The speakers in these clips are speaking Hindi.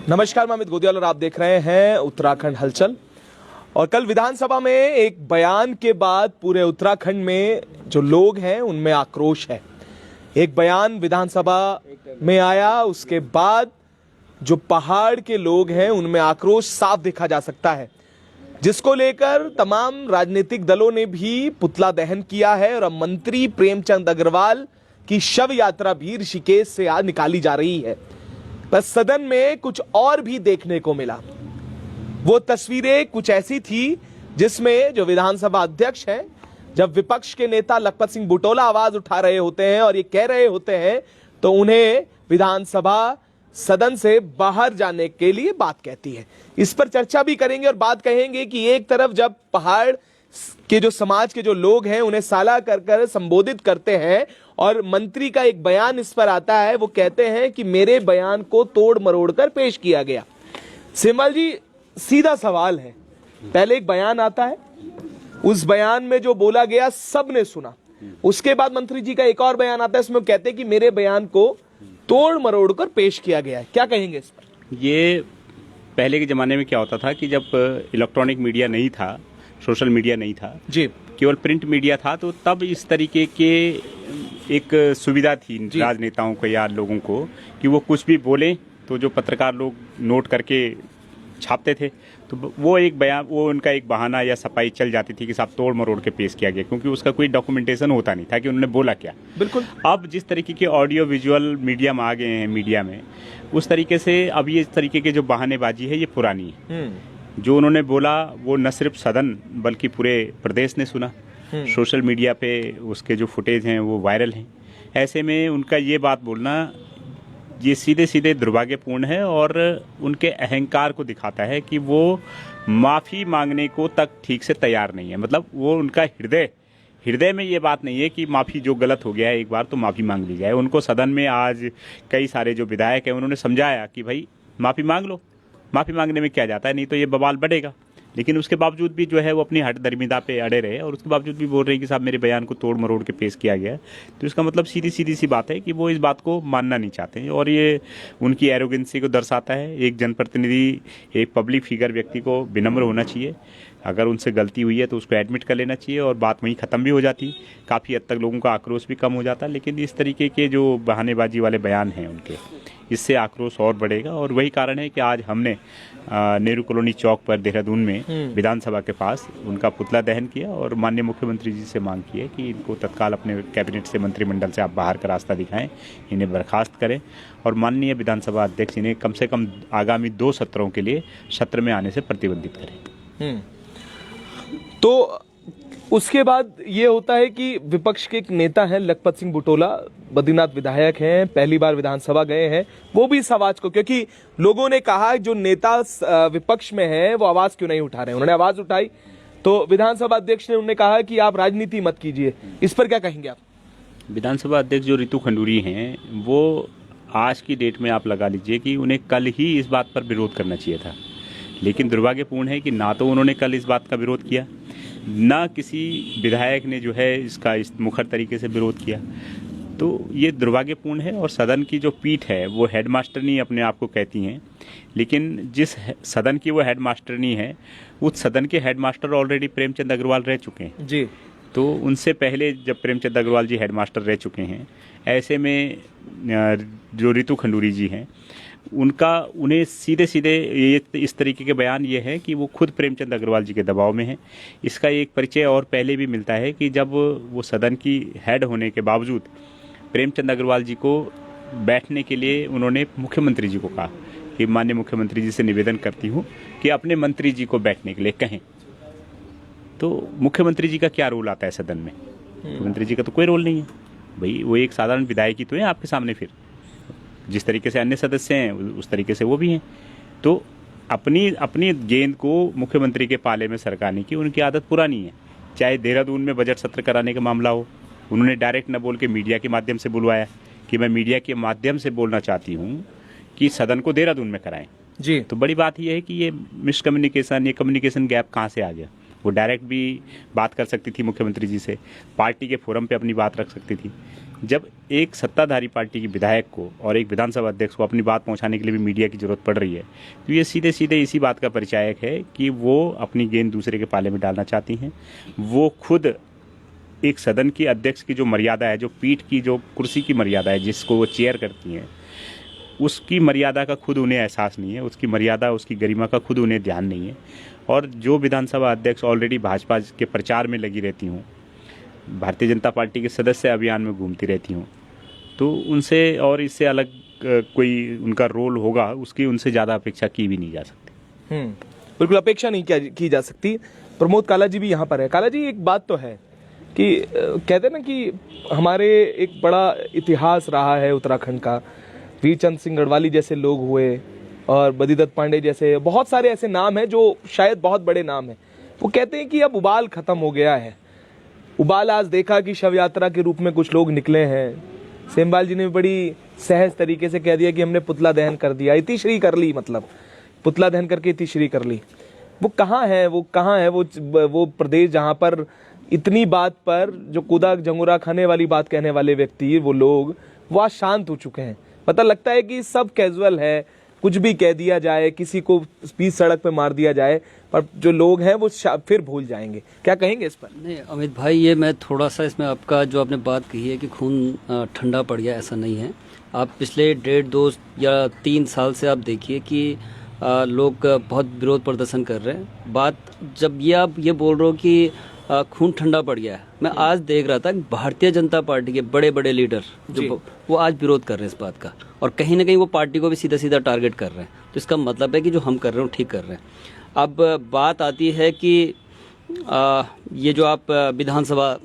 नमस्कार, मैं अमित गोदियाल और आप देख रहे हैं उत्तराखंड हलचल। और कल विधानसभा में एक बयान के बाद पूरे उत्तराखंड में जो लोग हैं उनमें आक्रोश है। एक बयान विधानसभा में आया, उसके बाद जो पहाड़ के लोग हैं उनमें आक्रोश साफ देखा जा सकता है, जिसको लेकर तमाम राजनीतिक दलों ने भी पुतला दहन किया है। और अब मंत्री प्रेमचंद अग्रवाल की शव यात्रा भी ऋषिकेश से आज निकाली जा रही है। बस सदन में कुछ और भी देखने को मिला। वो तस्वीरें कुछ ऐसी थी जिसमें जो विधानसभा अध्यक्ष हैं, जब विपक्ष के नेता लखपत सिंह बुटोला आवाज उठा रहे होते हैं और ये कह रहे होते हैं तो उन्हें विधानसभा सदन से बाहर जाने के लिए बात कहती है। इस पर चर्चा भी करेंगे और बात कहेंगे कि एक तरफ जब पहाड़ के जो समाज के जो लोग हैं उन्हें साला कर संबोधित करते हैं और मंत्री का एक बयान इस पर आता है, वो कहते हैं कि मेरे बयान को तोड़ मरोड़ कर पेश किया गया। सिमल जी, सीधा सवाल है, पहले एक बयान आता है, उस बयान में जो बोला गया सबने सुना, उसके बाद मंत्री जी का एक और बयान आता है, इसमें कहते हैं कि मेरे बयान को तोड़ मरोड़ कर पेश किया गया है। क्या कहेंगे इस पर? ये पहले के ज़माने में क्या होता था कि जब इलेक्ट्रॉनिक मीडिया नहीं था, सोशल मीडिया नहीं था जी, केवल प्रिंट मीडिया था, तो तब इस तरीके के एक सुविधा थी राजनेताओं को या लोगों को कि वो कुछ भी बोलें तो जो पत्रकार लोग नोट करके छापते थे, तो वो एक बयान, वो उनका एक बहाना या सफाई चल जाती थी कि साहब तोड़ मरोड़ के पेश किया गया, क्योंकि उसका कोई डॉक्यूमेंटेशन होता नहीं था कि उन्होंने बोला क्या। बिल्कुल। अब जिस तरीके के ऑडियो विजुअल मीडिया में आ गए हैं, मीडिया में उस तरीके से अब ये इस तरीके के जो बहानेबाजी है ये पुरानी है। जो उन्होंने बोला वो न सिर्फ सदन बल्कि पूरे प्रदेश ने सुना। सोशल मीडिया पे उसके जो फुटेज हैं वो वायरल हैं। ऐसे में उनका ये बात बोलना ये सीधे सीधे दुर्भाग्यपूर्ण है और उनके अहंकार को दिखाता है कि वो माफ़ी मांगने को तक ठीक से तैयार नहीं है। मतलब वो उनका हृदय में ये बात नहीं है कि माफ़ी, जो गलत हो गया है एक बार तो माफ़ी मांग ली जाए। उनको सदन में आज कई सारे जो विधायक हैं उन्होंने समझाया कि भाई माफ़ी मांग लो, माफ़ी मांगने में क्या जाता है, नहीं तो ये बवाल बढ़ेगा। लेकिन उसके बावजूद भी जो है वो अपनी हट दरमिदा पे अड़े रहे और उसके बावजूद भी बोल रहे हैं कि साहब मेरे बयान को तोड़ मरोड़ के पेश किया गया है। तो इसका मतलब सीधी सी बात है कि वो इस बात को मानना नहीं चाहते हैं और ये उनकी एरोगेंसी को दर्शाता है। एक जनप्रतिनिधि, एक पब्लिक फिगर व्यक्ति को विनम्र होना चाहिए। अगर उनसे गलती हुई है तो उसको एडमिट कर लेना चाहिए और बात वहीं ख़त्म भी हो जाती। काफ़ी हद तक लोगों का आक्रोश भी कम हो जाता। लेकिन इस तरीके के जो बहानेबाजी वाले बयान हैं उनके, इससे आक्रोश और बढ़ेगा। और वही कारण है कि आज हमने नेहरू कॉलोनी चौक पर देहरादून में विधानसभा के पास उनका पुतला दहन किया और माननीय मुख्यमंत्री जी से मांग की है कि इनको तत्काल अपने कैबिनेट से, मंत्रिमंडल से आप बाहर का रास्ता दिखाएं, इन्हें बर्खास्त करें और माननीय विधानसभा अध्यक्ष इन्हें कम से कम आगामी 2 सत्रों के लिए सत्र में आने से प्रतिबंधित करें। तो उसके बाद ये होता है कि विपक्ष के एक नेता हैं लखपत सिंह बुटोला, बद्रीनाथ विधायक हैं, पहली बार विधानसभा गए हैं, वो भी इस आवाज को, क्योंकि लोगों ने कहा जो नेता विपक्ष में है वो आवाज क्यों नहीं उठा रहे हैं, उन्होंने आवाज उठाई तो विधानसभा अध्यक्ष ने उन्हें कहा कि आप राजनीति मत कीजिए। इस पर क्या कहेंगे आप? विधानसभा अध्यक्ष जो रितु खंडूरी हैं वो आज की डेट में आप लगा लीजिए कि उन्हें कल ही इस बात पर विरोध करना चाहिए था। लेकिन दुर्भाग्यपूर्ण है कि ना तो उन्होंने कल इस बात का विरोध किया, ना किसी विधायक ने जो है इसका इस मुखर तरीके से विरोध किया। तो ये दुर्भाग्यपूर्ण है। और सदन की जो पीठ है वो हेडमास्टरनी अपने आप को कहती हैं, लेकिन जिस सदन की वो हेडमास्टरनी है उस सदन के हेडमास्टर ऑलरेडी प्रेमचंद अग्रवाल रह चुके हैं जी। तो उनसे पहले जब प्रेमचंद अग्रवाल जी हेडमास्टर रह चुके हैं, ऐसे में जो रितु खंडूरी जी हैं उन्हें सीधे ये इस तरीके के बयान ये है कि वो खुद प्रेमचंद अग्रवाल जी के दबाव में हैं। इसका एक परिचय और पहले भी मिलता है कि जब वो सदन की हेड होने के बावजूद प्रेमचंद अग्रवाल जी को बैठने के लिए उन्होंने मुख्यमंत्री जी को कहा कि माननीय मुख्यमंत्री जी से निवेदन करती हूँ कि अपने मंत्री जी को बैठने के लिए कहें। तो मुख्यमंत्री जी का क्या रोल आता है सदन में? मुख्यमंत्री जी का तो कोई रोल नहीं है भाई, वो एक साधारण विधायक ही तो है आपके सामने। फिर जिस तरीके से अन्य सदस्य हैं उस तरीके से वो भी हैं। तो अपनी गेंद को मुख्यमंत्री के पाले में सरकाने की उनकी आदत पुरानी है। चाहे देहरादून में बजट सत्र कराने का मामला हो, उन्होंने डायरेक्ट न बोल के मीडिया के माध्यम से बुलवाया कि मैं मीडिया के माध्यम से बोलना चाहती हूँ कि सदन को देहरादून में कराएं जी। तो बड़ी बात यह है कि ये मिसकम्युनिकेशन, ये कम्युनिकेशन गैप कहाँ से आ गया? वो डायरेक्ट भी बात कर सकती थी मुख्यमंत्री जी से, पार्टी के फोरम पे अपनी बात रख सकती थी। जब एक सत्ताधारी पार्टी के विधायक को और एक विधानसभा अध्यक्ष को अपनी बात पहुंचाने के लिए भी मीडिया की जरूरत पड़ रही है, तो ये सीधे सीधे इसी बात का परिचायक है कि वो अपनी गेंद दूसरे के पाले में डालना चाहती हैं। वो खुद एक सदन की अध्यक्ष की जो मर्यादा है, जो पीठ की जो कुर्सी की मर्यादा है, जिसको वो चेयर करती हैं, उसकी मर्यादा का खुद उन्हें एहसास नहीं है, उसकी मर्यादा, उसकी गरिमा का खुद उन्हें ध्यान नहीं है। और जो विधानसभा अध्यक्ष ऑलरेडी भाजपा के प्रचार में लगी रहती हूँ, भारतीय जनता पार्टी के सदस्य अभियान में घूमती रहती हूँ, तो उनसे और इससे अलग कोई उनका रोल होगा, उसकी उनसे ज़्यादा अपेक्षा की भी नहीं जा सकती। बिल्कुल अपेक्षा नहीं की जा सकती। प्रमोद काला जी भी यहाँ पर है। काला जी, एक बात तो है कि कहते हैं ना कि हमारे एक बड़ा इतिहास रहा है उत्तराखंड का। वीरचंद सिंह गढ़वाली जैसे लोग हुए और बद्रीदत्त पांडे जैसे बहुत सारे ऐसे नाम हैं जो शायद बहुत बड़े नाम हैं। वो कहते हैं कि अब उबाल खत्म हो गया है। उबाल आज देखा कि शव यात्रा के रूप में कुछ लोग निकले हैं। सेमवाल जी ने बड़ी सहज तरीके से कह दिया कि हमने पुतला दहन कर दिया, इतिश्री कर ली, मतलब पुतला दहन करके इतिश्री कर ली। वो कहाँ है, वो कहाँ है वो प्रदेश जहाँ पर इतनी बात पर जो कूदा जंगूरा खाने वाली बात कहने वाले व्यक्ति, वो लोग वो आज शांत हो चुके हैं। पता लगता है कि सब कैजुअल है, कुछ भी कह दिया जाए, किसी को बीच सड़क पे मार दिया जाए, पर जो लोग हैं वो फिर भूल जाएंगे। क्या कहेंगे इस पर? नहीं अमित भाई, ये मैं थोड़ा सा इसमें आपका जो आपने बात कही है कि खून ठंडा पड़ गया, ऐसा नहीं है। आप पिछले 1.5-2 या 3 साल से आप देखिए कि लोग बहुत विरोध प्रदर्शन कर रहे हैं। बात जब ये आप ये बोल रहे हो कि खून ठंडा पड़ गया है, मैं आज देख रहा था कि भारतीय जनता पार्टी के बड़े बड़े लीडर जो वो आज विरोध कर रहे हैं इस बात का, और कहीं ना कहीं वो पार्टी को भी सीधा सीधा टारगेट कर रहे हैं। तो इसका मतलब है कि जो हम कर रहे हैं ठीक कर रहे हैं। अब बात आती है कि ये जो आप विधानसभा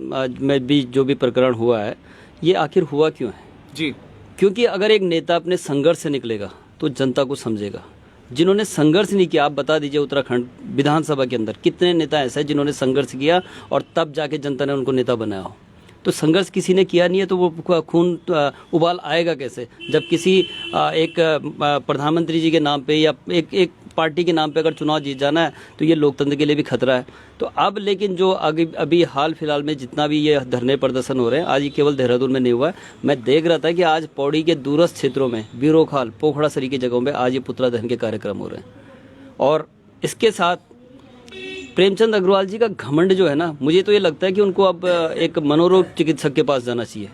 में भी जो भी प्रकरण हुआ है, ये आखिर हुआ क्यों है जी? क्योंकि अगर एक नेता अपने संघर्ष से निकलेगा तो जनता को समझेगा। जिन्होंने संघर्ष नहीं किया, आप बता दीजिए उत्तराखंड विधानसभा के अंदर कितने नेता ऐसे हैं जिन्होंने संघर्ष किया और तब जाके जनता ने उनको नेता बनाया हो। तो संघर्ष किसी ने किया नहीं है, तो वो खून उबाल आएगा कैसे? जब किसी एक प्रधानमंत्री जी के नाम पे या एक पार्टी के नाम पे अगर चुनाव जीत जाना है तो ये लोकतंत्र के लिए भी खतरा है। तो अब लेकिन जो अभी हाल फिलहाल में जितना भी ये धरने प्रदर्शन हो रहे हैं, आज ये केवल देहरादून में नहीं हुआ है। मैं देख रहा था कि आज पौड़ी के दूरस्थ क्षेत्रों में, बीरोखाल, पोखड़ा सरी की जगहों में आज ये पुतला दहन के कार्यक्रम हो रहे हैं। और इसके साथ प्रेमचंद अग्रवाल जी का घमंड जो है ना, मुझे तो ये लगता है कि उनको अब एक मनोरोग चिकित्सक के पास जाना चाहिए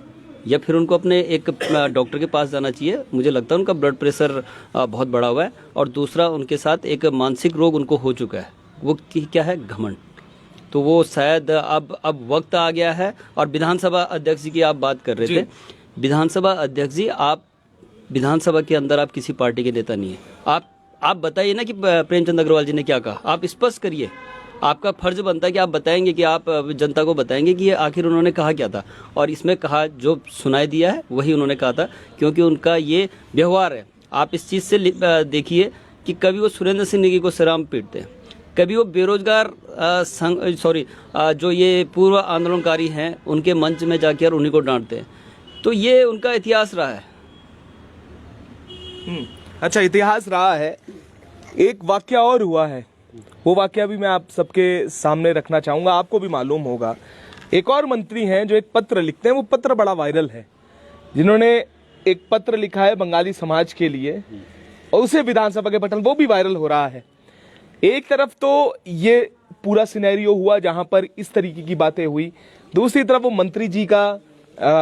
या फिर उनको अपने एक डॉक्टर के पास जाना चाहिए। मुझे लगता है उनका ब्लड प्रेशर बहुत बढ़ा हुआ है, और दूसरा उनके साथ एक मानसिक रोग उनको हो चुका है। वो क्या है? घमंड। तो वो शायद अब वक्त आ गया है। और विधानसभा अध्यक्ष जी की आप बात कर रहे थे, विधानसभा अध्यक्ष जी, आप विधानसभा के अंदर आप किसी पार्टी के नेता नहीं है। आप बताइए ना कि प्रेमचंद अग्रवाल जी ने क्या कहा, आप स्पष्ट करिए। आपका फर्ज बनता है कि आप बताएंगे, कि आप जनता को बताएंगे कि ये आखिर उन्होंने कहा क्या था। और इसमें कहा, जो सुनाई दिया है वही उन्होंने कहा था, क्योंकि उनका ये व्यवहार है। आप इस चीज़ से देखिए कि कभी वो सुरेंद्र सिंह नेगी को सलाम पीटते हैं, कभी वो बेरोजगार जो ये पूर्व आंदोलनकारी हैं उनके मंच में जाकर उन्हीं को डांटते हैं। तो ये उनका इतिहास रहा है। अच्छा, इतिहास रहा है। एक वाक्य और हुआ है, वो वाक्य भी मैं आप सबके सामने रखना चाहूंगा, आपको भी मालूम होगा। एक और मंत्री हैं जो एक पत्र लिखते हैं, वो पत्र बड़ा वायरल है, जिन्होंने एक पत्र लिखा है बंगाली समाज के लिए और उसे विधानसभा के पटल वो भी वायरल हो रहा है। एक तरफ तो ये पूरा सिनेरियो हुआ जहां पर इस तरीके की बातें हुई, दूसरी तरफ वो मंत्री जी का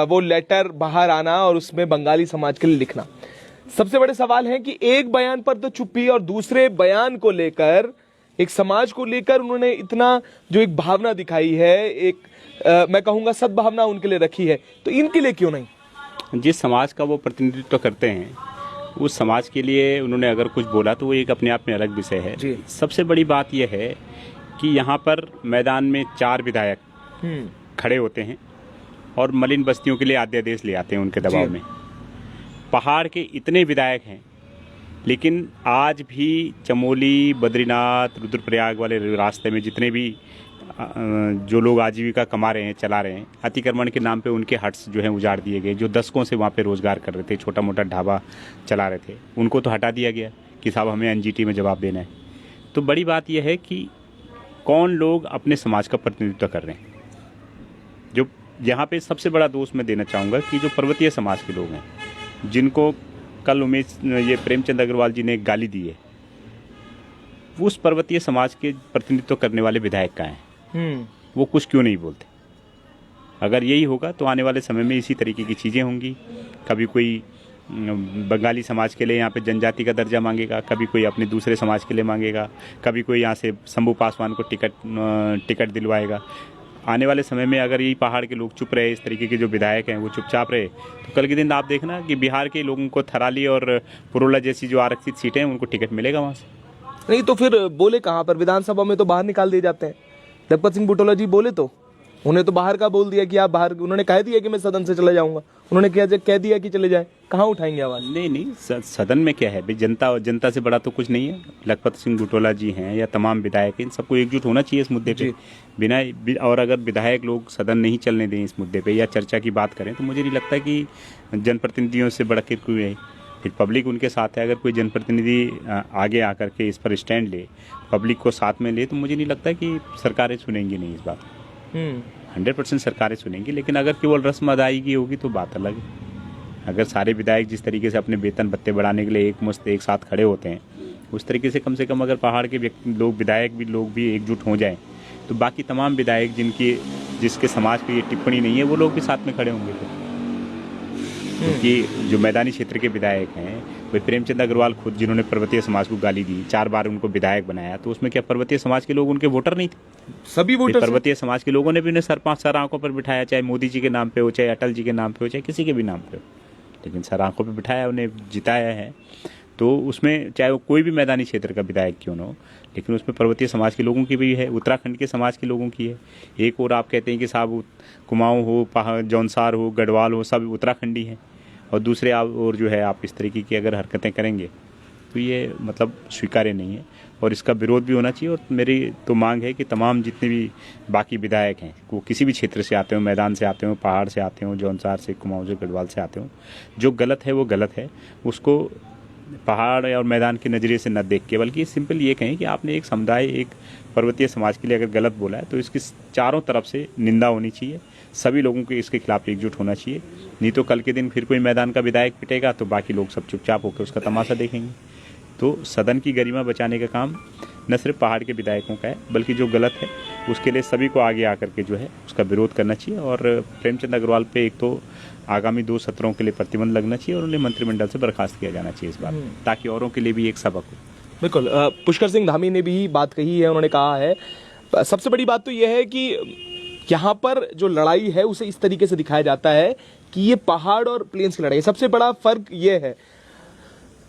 वो लेटर बाहर आना और उसमें बंगाली समाज के लिए लिखना। सबसे बड़े सवाल है कि एक बयान पर तो चुप्पी, और दूसरे बयान को लेकर, एक समाज को लेकर उन्होंने इतना जो एक भावना दिखाई है, एक मैं कहूंगा सद्भावना उनके लिए रखी है, तो इनके लिए क्यों नहीं? जिस समाज का वो प्रतिनिधित्व करते हैं, उस समाज के लिए उन्होंने अगर कुछ बोला तो वो एक अपने आप में अलग विषय है। सबसे बड़ी बात यह है कि यहाँ पर मैदान में 4 विधायक खड़े होते हैं और मलिन बस्तियों के लिए अध्यादेश ले आते हैं उनके दबाव में। पहाड़ के इतने विधायक हैं, लेकिन आज भी चमोली, बद्रीनाथ, रुद्रप्रयाग वाले रास्ते में जितने भी जो लोग आजीविका कमा रहे हैं, चला रहे हैं, अतिक्रमण के नाम पे उनके हट्स जो हैं उजाड़ दिए गए। जो दशकों से वहाँ पे रोजगार कर रहे थे, छोटा मोटा ढाबा चला रहे थे, उनको तो हटा दिया गया कि साहब हमें एनजीटी में जवाब देना है। तो बड़ी बात यह है कि कौन लोग अपने समाज का प्रतिनिधित्व कर रहे हैं। जो यहाँ पे सबसे बड़ा दोष मैं देना चाहूँगा कि जो पर्वतीय समाज के लोग हैं, जिनको कल ये प्रेमचंद अग्रवाल जी ने एक गाली दी है, वो उस पर्वतीय समाज के प्रतिनिधित्व करने वाले विधायक का हैं, वो कुछ क्यों नहीं बोलते? अगर यही होगा तो आने वाले समय में इसी तरीके की चीज़ें होंगी। कभी कोई बंगाली समाज के लिए यहाँ पे जनजाति का दर्जा मांगेगा, कभी कोई अपने दूसरे समाज के लिए मांगेगा, कभी कोई यहाँ से शंभू पासवान को टिकट दिलवाएगा। आने वाले समय में अगर यही पहाड़ के लोग चुप रहे, इस तरीके के जो विधायक हैं वो चुपचाप रहे, तो कल के दिन आप देखना कि बिहार के लोगों को थराली और पुरोला जैसी जो आरक्षित सीटें हैं उनको टिकट मिलेगा वहाँ से। नहीं तो फिर बोले कहाँ पर? विधानसभा में तो बाहर निकाल दिए जाते हैं। जगपत सिंह बुटोला जी बोले तो उन्हें तो बाहर का बोल दिया कि आप बाहर, उन्होंने कह दिया कि मैं सदन से चला जाऊंगा, उन्होंने कह दिया कि चले जाए। कहाँ उठाएंगे आवाज? नहीं, सदन में क्या है भाई, जनता से बड़ा तो कुछ नहीं है। लखपत सिंह बुटोला जी हैं या तमाम विधायक, इन सबको एकजुट होना चाहिए इस मुद्दे पे। और अगर विधायक लोग सदन नहीं चलने दें इस मुद्दे पे या चर्चा की बात करें, तो मुझे नहीं लगता कि जनप्रतिनिधियों से बड़ा कोई है। फिर पब्लिक उनके साथ है। अगर कोई जनप्रतिनिधि आगे आकर के इस पर स्टैंड ले, पब्लिक को साथ में ले, तो मुझे नहीं लगता कि सरकारें सुनेंगी नहीं इस बात। 100% सरकारें सुनेंगी, लेकिन अगर केवल रस्म अदायगी होगी तो बात अलग है। अगर सारे विधायक जिस तरीके से अपने वेतन भत्ते बढ़ाने के लिए एक साथ खड़े होते हैं, उस तरीके से कम अगर पहाड़ के विधायक भी एकजुट हो जाएं, तो बाकी तमाम विधायक जिसके समाज पे ये टिप्पणी नहीं है, वो लोग भी साथ में खड़े होंगे। क्योंकि जो मैदानी क्षेत्र के विधायक हैं, वही प्रेमचंद अग्रवाल खुद, जिन्होंने पर्वतीय समाज को गाली दी, 4 बार उनको विधायक बनाया, तो उसमें क्या पर्वतीय समाज के लोग उनके वोटर नहीं थे? सभी वोटर पर्वतीय समाज के लोगों ने भी उन्हें सर आंखों पर बिठाया, चाहे मोदी जी के नाम पे हो, चाहे अटल जी के नाम पे हो, चाहे किसी के भी नाम पे हो, लेकिन सर आंखों पर बिठाया, उन्हें जिताया है। तो उसमें चाहे वो कोई भी मैदानी क्षेत्र का विधायक क्यों ना हो, लेकिन उसमें पर्वतीय समाज के लोगों की भी है, उत्तराखंड के समाज के लोगों की है। एक और आप कहते हैं कि साहब कुमाऊं हो, जौनसार हो, गढ़वाल हो, सब उत्तराखंडी हैं, और दूसरे और जो है आप इस तरीके की अगर हरकतें करेंगे तो ये मतलब स्वीकार्य नहीं है, और इसका विरोध भी होना चाहिए। और मेरी तो मांग है कि तमाम जितने भी बाकी विधायक हैं, वो किसी भी क्षेत्र से आते हो, मैदान से आते हो, पहाड़ से आते हो, जौनसार से, कुमाऊं से, गढ़वाल से आते हो, जो गलत है वो गलत है, उसको पहाड़ और मैदान के नज़रिए से न देख के, बल्कि सिंपल ये कहें कि आपने एक समुदाय, एक पर्वतीय समाज के लिए अगर गलत बोला है, तो इसकी चारों तरफ से निंदा होनी चाहिए। सभी लोगों को इसके खिलाफ एकजुट होना चाहिए। नहीं तो कल के दिन फिर कोई मैदान का विधायक पिटेगा तो बाकी लोग सब चुपचाप होकर उसका तमाशा देखेंगे। तो सदन की गरिमा बचाने का काम न सिर्फ पहाड़ के विधायकों का है, बल्कि जो गलत है उसके लिए सभी को आगे आकर के जो है उसका विरोध करना चाहिए। और प्रेमचंद अग्रवाल पे एक तो आगामी 2 सत्रों के लिए प्रतिबंध लगना चाहिए और उन्हें मंत्रिमंडल से बर्खास्त किया जाना चाहिए इस बार, ताकि औरों के लिए भी एक सबक हो। बिल्कुल, पुष्कर सिंह धामी ने भी बात कही है। उन्होंने कहा है, सबसे बड़ी बात तो यह है कि यहाँ पर जो लड़ाई है उसे इस तरीके से दिखाया जाता है कि ये पहाड़ और प्लेन्स की लड़ाई। सबसे बड़ा फर्क ये है,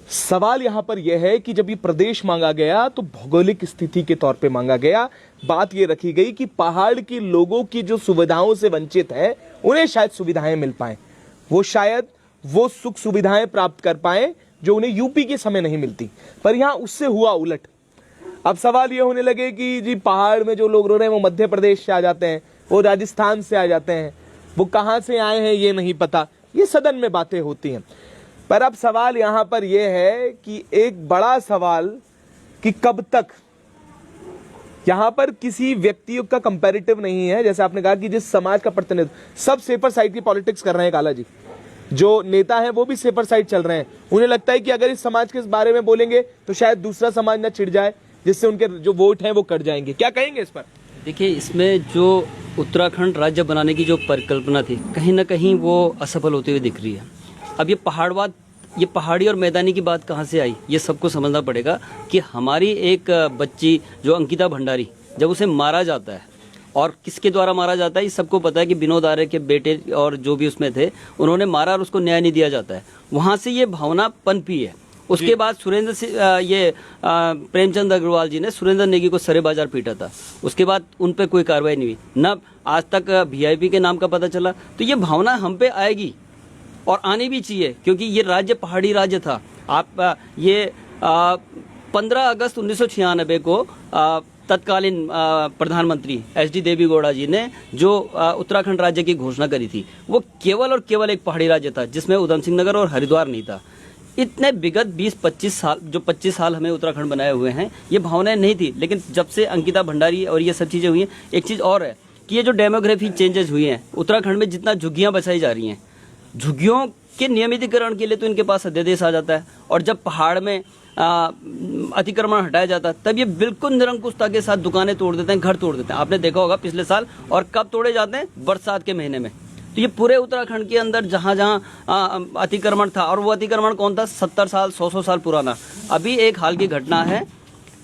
सवाल यहाँ पर यह है कि जब ये प्रदेश मांगा गया तो भौगोलिक स्थिति के तौर पे मांगा गया। बात ये रखी गई कि पहाड़ के लोगों की जो सुविधाओं से वंचित है, उन्हें शायद सुविधाएं मिल पाए, वो शायद वो सुख सुविधाएं प्राप्त कर पाए जो उन्हें यूपी के समय नहीं मिलती। पर यहाँ उससे हुआ उलट। अब सवाल ये होने लगे कि जी पहाड़ में जो लोग रह रहे हैं वो मध्य प्रदेश से आ जाते हैं, वो राजस्थान से आ जाते हैं, वो कहाँ से आए हैं ये नहीं पता। ये सदन में बातें होती हैं। पर अब सवाल यहाँ पर यह है कि एक बड़ा सवाल कि कब तक, यहाँ पर किसी व्यक्ति का कंपैरेटिव नहीं है। जैसे आपने कहा कि जिस समाज का प्रतिनिधित्व, सब सेपर साइड की पॉलिटिक्स कर रहे हैं काला जी, जो नेता है वो भी सेपर साइड चल रहे हैं। उन्हें लगता है कि अगर इस समाज के बारे में बोलेंगे तो शायद दूसरा समाज ना छिड़ जाए, जिससे उनके जो वोट हैं वो कट जाएंगे। क्या कहेंगे इस पर? देखिए, इसमें जो उत्तराखंड राज्य बनाने की जो परिकल्पना थी, कहीं ना कहीं वो असफल होते हुए दिख रही है। अब ये पहाड़ी और मैदानी की बात कहाँ से आई, ये सबको समझना पड़ेगा कि हमारी एक बच्ची जो अंकिता भंडारी, जब उसे मारा जाता है, और किसके द्वारा मारा जाता है ये सबको पता है कि विनोद आर्य के बेटे और जो भी उसमें थे उन्होंने मारा और उसको न्याय नहीं दिया जाता है। वहाँ से ये भावना पनपी है। उसके बाद प्रेमचंद अग्रवाल जी ने सुरेंद्र नेगी को सरे बाजार पीटा था। उसके बाद उन पे कोई कार्रवाई नहीं हुई, न आज तक वीआईपी के नाम का पता चला। तो ये भावना हम पे आएगी और आनी भी चाहिए, क्योंकि ये राज्य पहाड़ी राज्य था। आप ये 15 अगस्त 1996 को तत्कालीन प्रधानमंत्री एचडी देवेगौड़ा जी ने जो उत्तराखंड राज्य की घोषणा करी थी, वो केवल और केवल एक पहाड़ी राज्य था, जिसमें उधम सिंह नगर और हरिद्वार नहीं था। इतने विगत 20-25 साल, जो 25 साल हमें उत्तराखंड बनाए हुए हैं, ये भावनाएं नहीं थी। लेकिन जब से अंकिता भंडारी और ये सब चीज़ें हुई हैं, एक चीज़ और है कि ये जो डेमोग्राफी चेंजेस हुई हैं, उत्तराखंड में जितना झुग्गियां बसाई जा रही हैं, झुग्गियों के नियमितीकरण के लिए तो इनके पास अध्यादेश आ जाता है, और जब पहाड़ में अतिक्रमण हटाया जाता है तब ये बिल्कुल निरंकुशता के साथ दुकानें तोड़ देते हैं, घर तोड़ देते हैं। आपने देखा होगा पिछले साल, और कब तोड़े जाते हैं? बरसात के महीने में। तो ये पूरे उत्तराखंड के अंदर जहाँ जहाँ अतिक्रमण था, और वो अतिक्रमण कौन था? 70 साल 100 साल पुराना। अभी एक हाल की घटना है,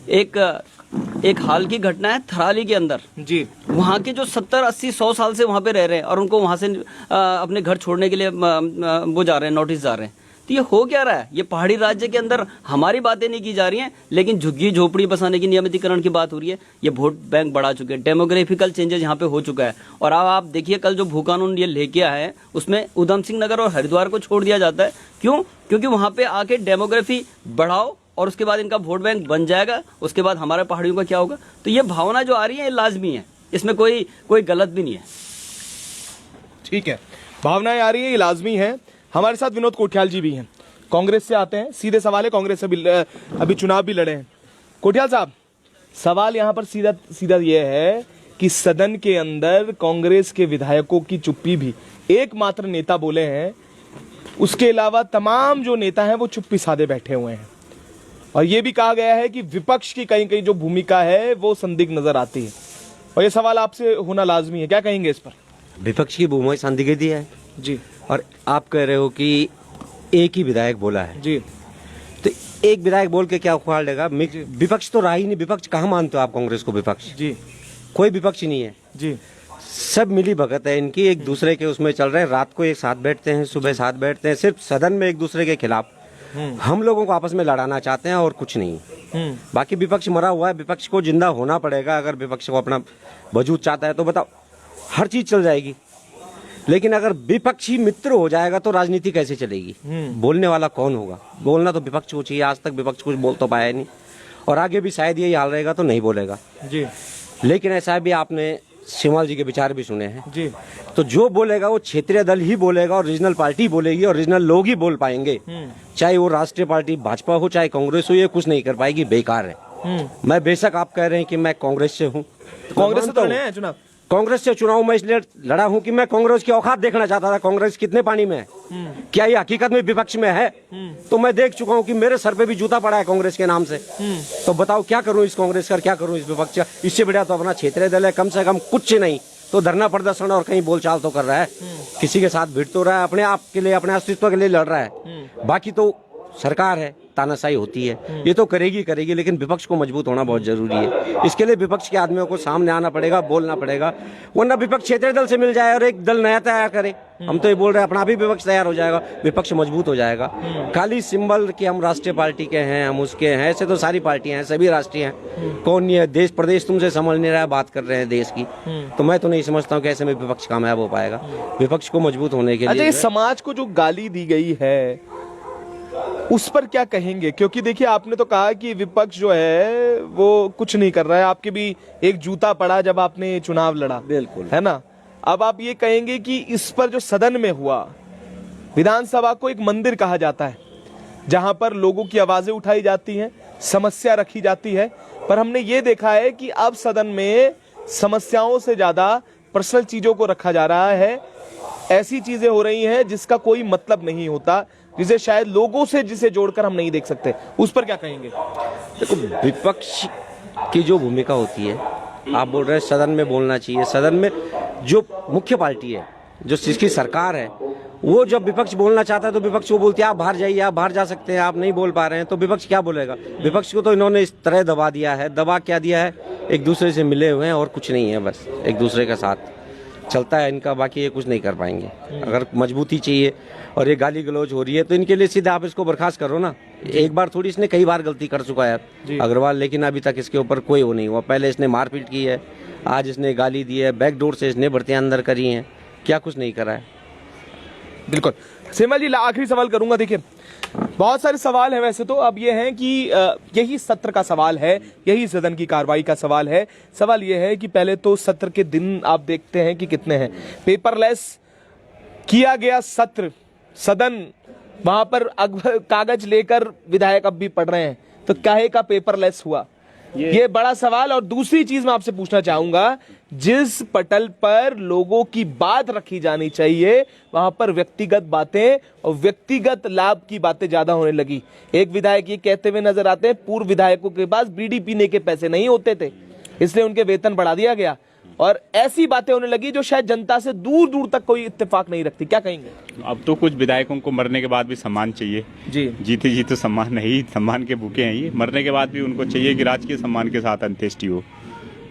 एक हाल की घटना है थराली के अंदर जी। वहाँ के जो 70 80 100 साल से वहाँ पे रह रहे हैं, और उनको वहाँ से अपने घर छोड़ने के लिए वो जा रहे हैं, नोटिस जा रहे हैं। तो ये हो क्या रहा है? ये पहाड़ी राज्य के अंदर हमारी बातें नहीं की जा रही हैं, लेकिन झुग्गी झोपड़ी बसाने की नियमितीकरण की बात हो रही है। ये वोट बैंक बढ़ा चुके हैं, डेमोग्राफिकल चेंजेस यहाँ पे हो चुका है। और अब आप देखिए, कल जो भू कानून ये लेके आए हैं, उसमें उधम सिंह नगर और हरिद्वार को छोड़ दिया जाता है। क्यों? क्योंकि वहाँ पे आके डेमोग्राफी बढ़ाओ, और उसके बाद इनका वोट बैंक बन जाएगा, उसके बाद हमारे पहाड़ियों का क्या होगा। तो ये भावना जो आ रही है, ये लाजमी है, इसमें कोई गलत भी नहीं है। ठीक है, भावनाएं आ रही है, ये लाजमी है। हमारे साथ विनोद कोठियाल जी भी हैं, कांग्रेस से आते हैं। सीधे सवाल है, कांग्रेस से अभी चुनाव भी लड़े हैं। कोठियाल साहब, सवाल यहाँ पर सीधा सीधा ये है कि सदन के अंदर कांग्रेस के विधायकों की चुप्पी भी एकमात्र नेता बोले हैं, उसके अलावा तमाम जो नेता हैं वो चुप्पी साधे बैठे हुए हैं। और ये भी कहा गया है कि विपक्ष की कहीं कहीं जो भूमिका है वो संदिग्ध नजर आती है, और ये सवाल आपसे होना लाजमी है, क्या कहेंगे इस पर? विपक्ष की भूमिका संदिग्ध है जी। और आप कह रहे हो कि एक ही विधायक बोला है जी, तो एक विधायक बोल के क्या उखाड़ लेगा? विपक्ष तो रहा ही नहीं। विपक्ष कहाँ मानते हो आप कांग्रेस को विपक्ष? जी, कोई विपक्ष ही नहीं है जी। सब मिली भगत है इनकी, एक दूसरे के उसमें चल रहे हैं। रात को एक साथ बैठते हैं, सुबह साथ बैठते हैं, सिर्फ सदन में एक दूसरे के खिलाफ हम लोगों को आपस में लड़ाना चाहते हैं और कुछ नहीं। बाकी विपक्ष मरा हुआ है, विपक्ष को जिंदा होना पड़ेगा। अगर विपक्ष को अपना वजूद चाहता है तो बताओ, हर चीज चल जाएगी। लेकिन अगर विपक्ष ही मित्र हो जाएगा तो राजनीति कैसे चलेगी? बोलने वाला कौन होगा? बोलना तो विपक्ष को चाहिए। आज तक विपक्ष कुछ बोल तो पाया नहीं, और आगे भी शायद यही हाल रहेगा तो नहीं बोलेगा जी। लेकिन ऐसा भी आपने शिवपाल जी के विचार भी सुने हैं जी। तो जो बोलेगा वो क्षेत्रीय दल ही बोलेगा, और रीजनल पार्टी बोलेगी, और रीजनल लोग ही बोल पाएंगे। चाहे वो राष्ट्रीय पार्टी भाजपा हो, चाहे कांग्रेस हो, ये कुछ नहीं कर पाएगी, बेकार है। मैं बेशक आप कह रहे हैं कि मैं कांग्रेस से हूँ, कांग्रेस से तो लड़े हैं चुनाव, कांग्रेस से चुनाव मैं इसलिए लड़ा हूं कि मैं कांग्रेस की औकात देखना चाहता था। कांग्रेस कितने पानी में है, क्या ये हकीकत में विपक्ष में है? तो मैं देख चुका हूं कि मेरे सर पे भी जूता पड़ा है कांग्रेस के नाम से। तो बताओ क्या करूं इस कांग्रेस का, क्या करूं इस विपक्ष का? इससे बढ़िया तो अपना क्षेत्रीय दल है, कम से कम कुछ नहीं तो धरना प्रदर्शन और कहीं बोलचाल तो कर रहा है, किसी के साथ भिड़ तो रहा है, अपने आप के लिए, अपने अस्तित्व के लिए लड़ रहा है। बाकी तो सरकार है, तानाशाही होती है, ये तो करेगी, लेकिन विपक्ष को मजबूत होना बहुत जरूरी है। इसके लिए विपक्ष के आदमियों को सामने आना पड़ेगा, बोलना पड़ेगा, वरना विपक्ष क्षेत्रीय दल से मिल जाए और एक दल नया तैयार करे। हम तो ये बोल रहे हैं, अपना भी विपक्ष तैयार हो जाएगा, विपक्ष मजबूत हो जाएगा। खाली सिंबल कि हम राष्ट्रीय पार्टी के हैं, हम उसके हैं, ऐसे तो सारी पार्टियां हैं, सभी राष्ट्रीय हैं। कौन नहीं है? देश प्रदेश तुमसे समझ नहीं रहा है, बात कर रहे हैं देश की। तो मैं तो नहीं समझता हूँ कि ऐसे में विपक्ष कामयाब हो पाएगा। विपक्ष को मजबूत होने के लिए समाज को जो गाली दी गई है उस पर क्या कहेंगे? क्योंकि देखिए, आपने तो कहा कि विपक्ष जो है वो कुछ नहीं कर रहा है, आपके भी एक जूता पड़ा जब आपने चुनाव लड़ा, बिल्कुल है ना। अब आप ये कहेंगे कि इस पर जो सदन में हुआ, विधानसभा को एक मंदिर कहा जाता है जहां पर लोगों की आवाजें उठाई जाती हैं, समस्या रखी जाती है, पर हमने ये देखा है कि अब सदन में समस्याओं से ज्यादा पर्सनल चीजों को रखा जा रहा है। ऐसी चीजें हो रही हैं जिसका कोई मतलब नहीं होता, जिसे शायद लोगों से जिसे जोड़कर हम नहीं देख सकते। उस पर क्या कहेंगे? देखो, विपक्ष की जो भूमिका होती है, आप बोल रहे हैं सदन में बोलना चाहिए। सदन में जो मुख्य पार्टी है, जो जिसकी सरकार है, वो जब विपक्ष बोलना चाहता है तो विपक्ष को बोलती है आप बाहर जाइए, आप बाहर जा सकते हैं, आप नहीं बोल पा रहे हैं, तो विपक्ष क्या बोलेगा? विपक्ष को तो इन्होंने इस तरह दबा दिया है। दबा क्या दिया है? एक दूसरे से मिले हुए हैं और कुछ नहीं है, बस एक दूसरे के साथ चलता है इनका, बाकी ये कुछ नहीं कर पाएंगे। अगर मजबूती चाहिए और ये गाली गलौज हो रही है तो इनके लिए सीधे आप इसको बर्खास्त करो ना। एक बार थोड़ी, इसने कई बार गलती कर चुका है अग्रवाल, लेकिन अभी तक इसके ऊपर कोई वो नहीं हुआ। पहले इसने मारपीट की है, आज इसने गाली दी है, बैकडोर से इसने भर्तियां अंदर करी हैं, क्या कुछ नहीं करा है। बिल्कुल। शिवपाल जी, आखिरी सवाल करूंगा। देखिए, बहुत सारे सवाल हैं वैसे तो, अब ये है कि यही सत्र का सवाल है, यही सदन की कार्रवाई का सवाल है। सवाल ये है कि पहले तो सत्र के दिन आप देखते हैं कि कितने हैं। पेपरलेस किया गया सत्र, सदन, वहां पर कागज लेकर विधायक अब भी पढ़ रहे हैं, तो काहे का पेपरलेस हुआ? ये बड़ा सवाल। और दूसरी चीज मैं आपसे पूछना चाहूंगा, जिस पटल पर लोगों की बात रखी जानी चाहिए वहां पर व्यक्तिगत बातें और व्यक्तिगत लाभ की बातें ज्यादा होने लगी। एक विधायक ये कहते हुए नजर आते हैं, पूर्व विधायकों के पास बीड़ी पीने के पैसे नहीं होते थे इसलिए उनके वेतन बढ़ा दिया गया, और ऐसी बातें होने लगी जो शायद जनता से दूर दूर तक कोई इत्तेफाक नहीं रखती। क्या कहेंगे? अब तो कुछ विधायकों को मरने के बाद भी सम्मान चाहिए जी, जीते जी तो सम्मान नहीं, सम्मान के भूखे हैं ये, मरने के बाद भी उनको चाहिए कि राजकीय सम्मान के साथ अंत्येष्टि हो।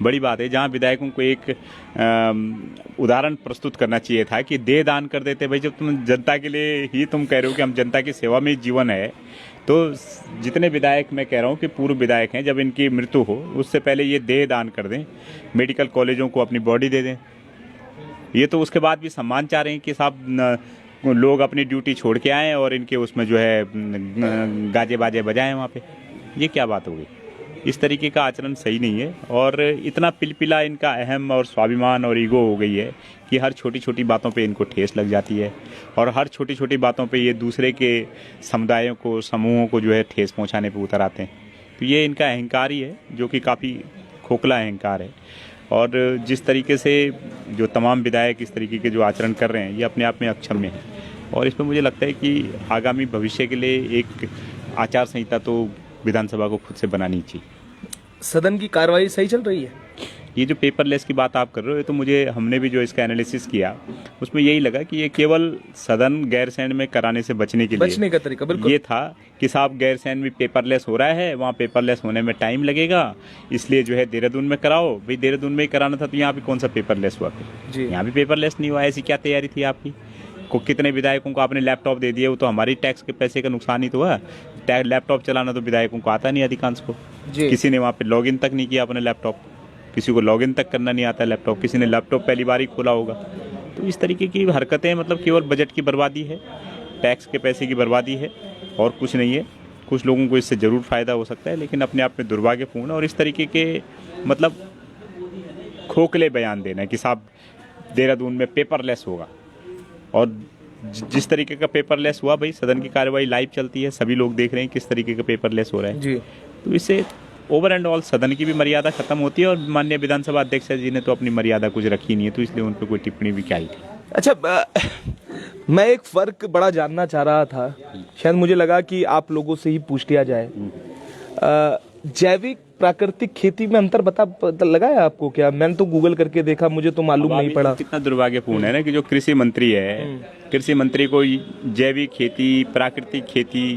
बड़ी बात है। जहाँ विधायकों को एक उदाहरण प्रस्तुत करना चाहिए था कि दे दान कर देते। भाई जब तुम जनता के लिए ही तुम कह रहे हो कि हम जनता की सेवा में जीवन है, तो जितने विधायक मैं कह रहा हूँ कि पूर्व विधायक हैं, जब इनकी मृत्यु हो उससे पहले ये दे दान कर दें, मेडिकल कॉलेजों को अपनी बॉडी दे दें। ये तो उसके बाद भी सम्मान चाह रहे हैं कि साहब लोग अपनी ड्यूटी छोड़ के आएँ और इनके उसमें जो है गाजे बाजे बजाएं वहाँ पे। ये क्या बात हो गई? इस तरीके का आचरण सही नहीं है। और इतना पिलपिला इनका अहम और स्वाभिमान और ईगो हो गई है कि हर छोटी छोटी बातों पे इनको ठेस लग जाती है, और हर छोटी छोटी बातों पे ये दूसरे के समुदायों को, समूहों को जो है ठेस पहुंचाने पे उतर आते हैं। तो ये इनका अहंकार ही है, जो कि काफ़ी खोखला अहंकार है। और जिस तरीके से जो तमाम विधायक इस तरीके के जो आचरण कर रहे हैं, ये अपने आप में अक्षम्य है। और इसमें मुझे लगता है कि आगामी भविष्य के लिए एक आचार संहिता तो विधानसभा को खुद से बनानी चाहिए। सदन की कार्रवाई सही चल रही है? ये जो पेपरलेस की बात आप कर रहे हो, तो मुझे, हमने भी जो इसका एनालिसिस किया उसमें यही लगा कि ये केवल सदन गैरसैंण में कराने से बचने का तरीका बिल्कुल ये था कि साहब गैरसैंण में पेपरलेस हो रहा है, वहाँ पेपरलेस होने में टाइम लगेगा, इसलिए जो है देहरादून में कराओ। भाई देहरादून में ही कराना था तो यहाँ भी कौन सा पेपरलेस हुआ फिर? यहाँ भी पेपरलेस नहीं हुआ। ऐसी क्या तैयारी थी आपकी? कितने विधायकों को आपने लैपटॉप दे दिए, वो तो हमारी टैक्स के पैसे का नुकसान ही तो हुआ। लैपटॉप चलाना तो विधायकों को आता नहीं, अधिकांश को। किसी ने वहाँ पे लॉगिन तक नहीं किया अपने लैपटॉप, किसी को लॉगिन तक करना नहीं आता लैपटॉप, किसी ने लैपटॉप पहली बार ही खोला होगा। तो इस तरीके की हरकतें मतलब केवल बजट की बर्बादी है, टैक्स के पैसे की बर्बादी है और कुछ नहीं है। कुछ लोगों को इससे ज़रूर फ़ायदा हो सकता है, लेकिन अपने आप में दुर्भाग्यपूर्ण। और इस तरीके के मतलब खोखले बयान देना कि साहब देहरादून में पेपरलेस होगा, और जिस तरीके का पेपरलेस हुआ, भाई सदन की कार्यवाही लाइव चलती है, सभी लोग देख रहे हैं किस तरीके का पेपरलेस हो रहा है जी। तो इससे ओवर एंड ऑल सदन की भी मर्यादा खत्म होती है। और माननीय विधानसभा अध्यक्ष जी ने तो अपनी मर्यादा कुछ रखी नहीं है, तो इसलिए उन पर कोई टिप्पणी भी क्या ही थी। अच्छा, मैं एक फर्क बड़ा जानना चाह रहा था, शायद मुझे लगा कि आप लोगों से ही पूछ लिया जाए। जैविक प्राकृतिक खेती में अंतर पता लगा है आपको क्या? मैंने तो गूगल करके देखा, मुझे तो मालूम नहीं पड़ा। कितना दुर्भाग्यपूर्ण है ना कि जो कृषि मंत्री है, कृषि मंत्री को जैविक खेती, प्राकृतिक खेती,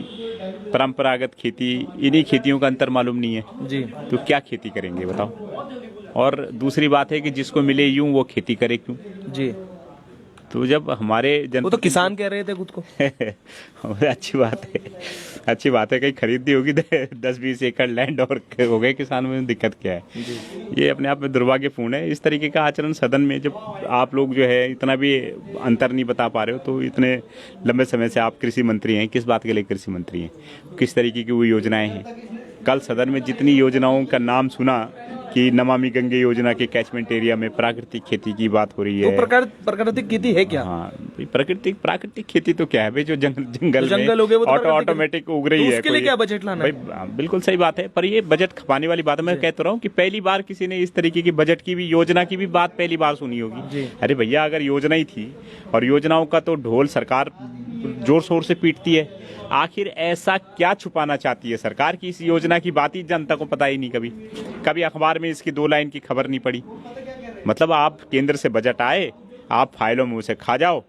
परंपरागत खेती, इन्हीं खेतियों का अंतर मालूम नहीं है जी। तो क्या खेती करेंगे बताओ? और दूसरी बात है कि जिसको मिले यूं वो खेती करे क्यों जी? तो जब हमारे वो तो किसान कह रहे थे खुद को। अच्छी बात है कहीं खरीदी होगी 10-20 एकड़ लैंड और हो गए किसान में, दिक्कत क्या है? ये अपने आप में दुर्भाग्यपूर्ण है। इस तरीके का आचरण सदन में जब आप लोग जो है इतना भी अंतर नहीं बता पा रहे हो, तो इतने लंबे समय से आप कृषि मंत्री हैं, किस बात के लिए कृषि मंत्री हैं? किस तरीके की वो योजनाएं हैं? कल सदन में जितनी योजनाओं का नाम सुना कि नमामि गंगे योजना के कैचमेंट एरिया में प्राकृतिक खेती की बात हो रही है। तो प्राकृतिक खेती है क्या? हाँ, प्राकृतिक खेती तो क्या है भाई? जो जंगल हो गए वो तो ऑटोमेटिक उग रही है। उसके लिए क्या बजट लाना है? बिल्कुल सही बात है, पर ये बजट खपाने वाली बात है। मैं कहता रहा हूँ कि पहली बार किसी ने इस तरीके की बजट की भी, योजना की भी बात पहली बार सुनी होगी। अरे भैया, अगर योजना ही थी, और योजनाओं का तो ढोल सरकार जोर शोर से पीटती है, आखिर ऐसा क्या छुपाना चाहती है सरकार की इस योजना की बात ही जनता को पता ही नहीं। कभी अखबार में इसकी 2 लाइन की खबर नहीं पड़ी। मतलब आप केंद्र से बजट आए, आप फाइलों में उसे खा जाओ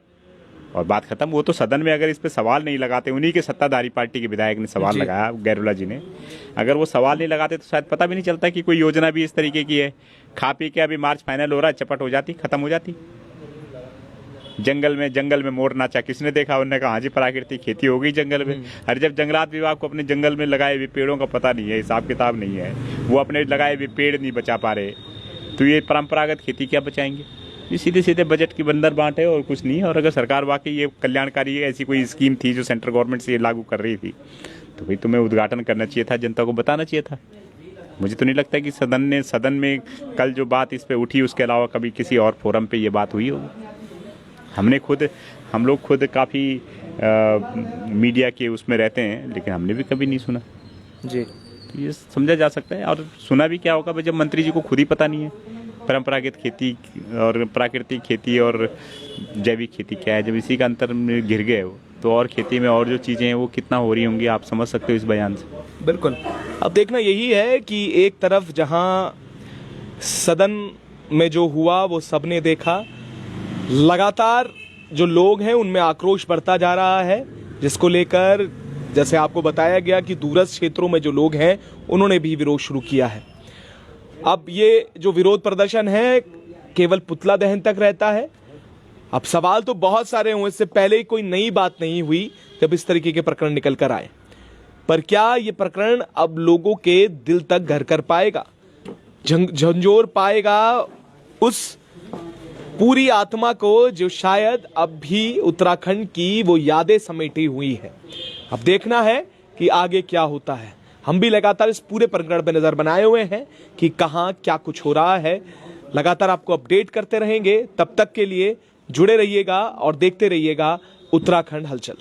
और बात खत्म। वो तो सदन में अगर इस पे सवाल नहीं लगाते, उन्हीं के सत्ताधारी पार्टी के विधायक ने सवाल लगाया, गैरोला जी ने, अगर वो सवाल नहीं लगाते तो शायद पता भी नहीं चलता कि कोई योजना भी इस तरीके की है। खा पी के अभी मार्च फाइनल हो रहा है, चपट हो जाती, खत्म हो जाती। जंगल में मोर नाचा किसने देखा? उन्होंने कहा हाँ जी प्राकृतिक खेती हो गई जंगल में। अरे जब जंगलात विभाग को अपने जंगल में लगाए हुए पेड़ों का पता नहीं है, हिसाब किताब नहीं है, वो अपने लगाए हुए पेड़ नहीं बचा पा रहे, तो ये परंपरागत खेती क्या बचाएंगे? ये सीधे सीधे बजट की बंदर बांट है और कुछ नहीं है। और अगर सरकार वाकई ये कल्याणकारी ऐसी कोई स्कीम थी जो सेंट्रल गवर्नमेंट से ये लागू कर रही थी, तो भाई तुम्हें उद्घाटन करना चाहिए था, जनता को बताना चाहिए था। मुझे तो नहीं लगता कि सदन में कल जो बात इस पर उठी उसके अलावा कभी किसी और फोरम पे ये बात हुई होगी। हम लोग खुद काफ़ी मीडिया के उसमें रहते हैं, लेकिन हमने भी कभी नहीं सुना जी। ये समझा जा सकता है। और सुना भी क्या होगा भाई, जब मंत्री जी को खुद ही पता नहीं है परंपरागत खेती और प्राकृतिक खेती और जैविक खेती क्या है। जब इसी का अंतर में घिर गए हो तो और खेती में और जो चीज़ें हैं वो कितना हो रही होंगी, आप समझ सकते हो इस बयान से। बिल्कुल। अब देखना यही है कि एक तरफ जहां सदन में जो हुआ वो सबने देखा, लगातार जो लोग हैं उनमें आक्रोश बढ़ता जा रहा है, जिसको लेकर जैसे आपको बताया गया कि दूरस्थ क्षेत्रों में जो लोग हैं उन्होंने भी विरोध शुरू किया है। अब ये जो विरोध प्रदर्शन है केवल पुतला दहन तक रहता है। अब सवाल तो बहुत सारे हुए, इससे पहले कोई नई बात नहीं हुई जब इस तरीके के प्रकरण निकल कर आए, पर क्या ये प्रकरण अब लोगों के दिल तक घर कर पाएगा, झंझोर पाएगा उस पूरी आत्मा को जो शायद अब भी उत्तराखंड की वो यादें समेटी हुई है। अब देखना है कि आगे क्या होता है। हम भी लगातार इस पूरे प्रकरण पर नजर बनाए हुए हैं कि कहां क्या कुछ हो रहा है, लगातार आपको अपडेट करते रहेंगे। तब तक के लिए जुड़े रहिएगा और देखते रहिएगा उत्तराखंड हलचल।